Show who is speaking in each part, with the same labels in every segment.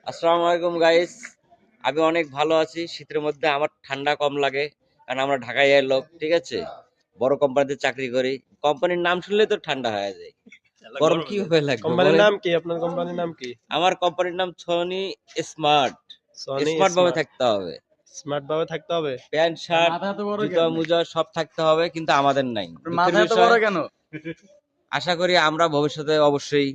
Speaker 1: আসসালামু আলাইকুম গাইস। আমি অনেক ভালো আছি। শীতের মধ্যে আমার ঠান্ডা কম লাগে, কারণ আমরা ঢাকায় এর লোক, ঠিক আছে। বড় কোম্পানিতে চাকরি করি, কোম্পানির নাম শুনলে তো ঠান্ডা হয়ে যায়। গরম কিভাবে লাগবে
Speaker 2: কোম্পানির
Speaker 1: বলেন?
Speaker 2: নাম কি? আপনার কোম্পানির নাম কি?
Speaker 1: আমার কোম্পানির নাম সনি স্মার্ট।
Speaker 2: সনি
Speaker 1: স্মার্ট ভাবে
Speaker 2: স্মার্ট।
Speaker 1: থাকতে হবে,
Speaker 2: স্মার্ট ভাবে থাকতে হবে।
Speaker 1: প্যান্ট শার্ট
Speaker 3: মাথা এত বড়
Speaker 1: জুতা
Speaker 3: কেন?
Speaker 1: মোজা সব থাকতে হবে, কিন্তু আমাদের নাই।
Speaker 3: আপনার
Speaker 1: দুঃখের
Speaker 3: মাথা এত
Speaker 1: বিষয়,
Speaker 3: বড় কেন?
Speaker 1: আশা করি আমরা ভবিষ্যতে অবশ্যই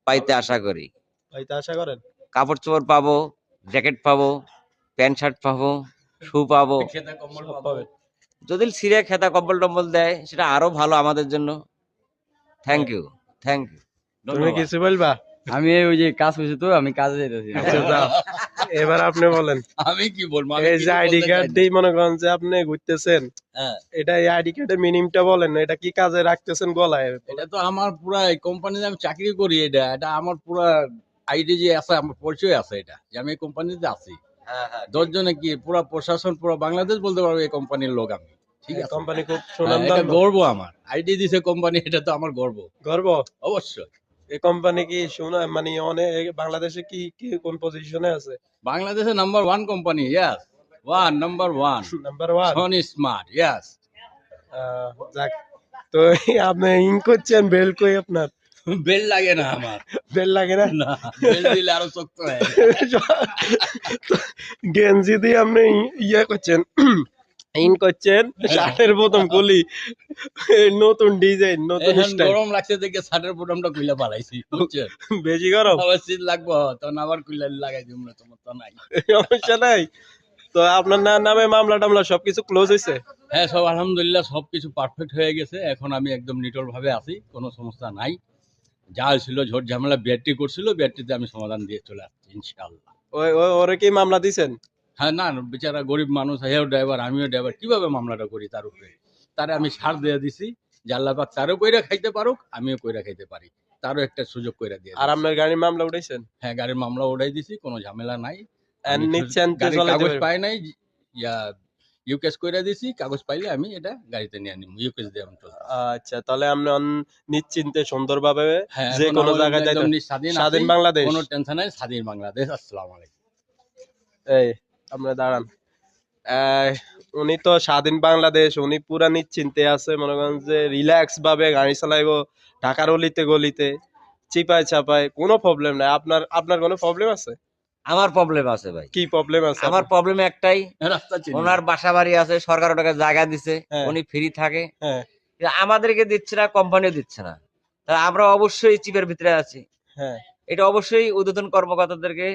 Speaker 1: পাইতে আশা করি।
Speaker 2: হয়তো আশা করেন।
Speaker 1: কাপড় চোপড় পাবো, জ্যাকেট পাবো, প্যান্ট শার্ট পাবো, শু পাবো।
Speaker 3: খেতে কম্বল
Speaker 2: সব
Speaker 3: পাবো।
Speaker 2: পাবেন।
Speaker 1: যদি সিরে খেতা কম্বল টম্বল দেয় সেটা আরো ভালো আমাদের জন্য। Thank you, thank you.
Speaker 2: তুমি কিছু বলবা?
Speaker 3: আমি ওই যে কাজ করছি তো, আমি কাজে যাইতেছি।
Speaker 2: আচ্ছা যাও, এবার আপনি বলেন।
Speaker 3: আমি কি বলবো?
Speaker 2: এই যে আইডি কার্ড দিয়ে মনে করেন যে আপনি ঘুরতেছেন,
Speaker 1: হ্যাঁ,
Speaker 2: এটা এই আইডি কার্ডের মিনিমটা বলেন, এটা কি কাজে রাখতেছেন গলায়?
Speaker 3: এটা তো আমার পুরা কোম্পানিতে আমি চাকরি করি। এটা আমার পুরা আইডি যে আছে, আমার পরিচয় আছে এটা, যে আমি এই কোম্পানিতে আছি।
Speaker 1: হ্যাঁ, হ্যাঁ,
Speaker 3: 10 জনে কি পুরা প্রশাসন, পুরা বাংলাদেশ বলতে পারবে এই কোম্পানির লোক আমি। ঠিক আছে,
Speaker 2: কোম্পানি খুব
Speaker 3: হ্যাঁ,
Speaker 2: সুনাম
Speaker 3: এটা
Speaker 2: দাম।
Speaker 3: গর্ব আমার। আইডি দিছে কোম্পানি, এটা তো আমার গর্ব
Speaker 2: গর্ব।
Speaker 3: অবশ্যই।
Speaker 2: এই কোম্পানি কি শোনা মানে অনেক বাংলাদেশে কি কি কোন পজিশনে আছে?
Speaker 3: বাংলাদেশের number 1 company, yes, number 1
Speaker 2: number 1।
Speaker 3: Sony smart, yes.
Speaker 2: যাক, তো আপনি ইন করছেন, বেল কই আপনার?
Speaker 3: বেল লাগে না আমার।
Speaker 2: বেল লাগে না?
Speaker 3: না, বেল দিলে আরো শক্ত হয়।
Speaker 2: গেঞ্জি দিয়ে আপনি ইয়া করছেন, ইন করছেন, শার্টের প্রথম কলি, নতুন ডিজাইন, নতুন
Speaker 3: এখন
Speaker 2: স্টাইল।
Speaker 3: গরম লাগছে দেখে শার্টের বোতামটা খুলে পালাইছি, বুঝছেন?
Speaker 2: বেশি গরম?
Speaker 3: আবার শীত লাগবো, তখন আবার খুলে লাগাই দিব না, তোমার তো নাই।
Speaker 2: সমস্যা নাই। তো আপনার নামে মামলা টামলা সবকিছু ক্লোজ হয়েছে?
Speaker 3: হ্যাঁ, সব আলহামদুলিল্লাহ, সবকিছু পারফেক্ট হয়ে গেছে। এখন আমি একদম নিটল ভাবে আছি, কোনো সমস্যা নাই। যা ছিল ঝড় ঝামেলা বিআরটি করছিল, বিআরটিতে আমি সমাধান দিয়ে চলে আসছি ইনশাআল্লাহ।
Speaker 2: ওরে কি মামলা দিছেন?
Speaker 3: হ্যাঁ, না বেচারা গরিব মানুষ, হেও ড্রাইভার আমিও ড্রাইভার, কিভাবে মামলাটা করি তার উপরে? তারে আমি ছাড় দিয়ে দিছি, যে আল্লাহ পাক তারও কইরা খাইতে পারুক, আমিও কইরা খাইতে পারি, তারও একটা সুযোগ কইরা দিয়ে
Speaker 2: আর
Speaker 3: দিছি।
Speaker 2: আপনার গাড়ির মামলা উঠাইছেন?
Speaker 3: হ্যাঁ, গাড়ির মামলা উঠাই দিছি, কোনো ঝামেলা নাই।
Speaker 2: আর
Speaker 3: আমি
Speaker 2: নিচ্ছেন তো
Speaker 3: গাড়ির
Speaker 2: চলে
Speaker 3: কাগজ
Speaker 2: যাবে।
Speaker 3: পাই নাই, ইয়া ইউকেস কইরা দিছি, কাগজ পাইলে আমি এটা গাড়িতে নিয়ে নিব, ইউকেস দিয়ে আমি চলতে।
Speaker 2: আচ্ছা, তাহলে আপনি নিশ্চিন্তে সুন্দরভাবে
Speaker 3: হ্যাঁ,
Speaker 2: যে
Speaker 3: এখন
Speaker 2: কোনো
Speaker 3: আমার
Speaker 2: জায়গায় যাইতে
Speaker 3: একদম স্বাধীন
Speaker 2: স্বাধীন
Speaker 3: আছি,
Speaker 2: বাংলাদেশ।
Speaker 3: কোনো টেনশন নাই, স্বাধীন বাংলাদেশ। আসসালামু আলাইকুম।
Speaker 2: এই আপনারা দাঁড়ান। আহ, উনি তো স্বাধীন বাংলাদেশ, উনি পুরা নিশ্চিন্তে আছে, মনে করেন যে রিল্যাক্স ভাবে গাড়ি চালাইবো ঢাকার অলিতে গলিতে, চিপায় চাপায়, কোনো প্রবলেম নাই। আপনার আপনার কোনো প্রবলেম আছে?
Speaker 1: আমার প্রবলেম আছে ভাই।
Speaker 2: কি প্রবলেম আছে
Speaker 1: আমার
Speaker 2: আপনার?
Speaker 1: প্রবলেম একটাই,
Speaker 3: রাস্তা চিনি
Speaker 1: ওনার
Speaker 3: না।
Speaker 1: বাসা বাড়ি আছে, সরকার ওটাকে জায়গা দিছে,
Speaker 2: হ্যাঁ।
Speaker 1: উনি ফ্রি থাকে,
Speaker 2: হ্যাঁ,
Speaker 1: কিন্তু আমাদেরকে দিচ্ছে না, কোম্পানিও দিচ্ছে না। তা আমরা অবশ্যই চিপের ভিতরে আছি।
Speaker 2: হ্যাঁ।
Speaker 1: এটা অবশ্যই ঊর্ধ্বতন কর্মকর্তাদেরকে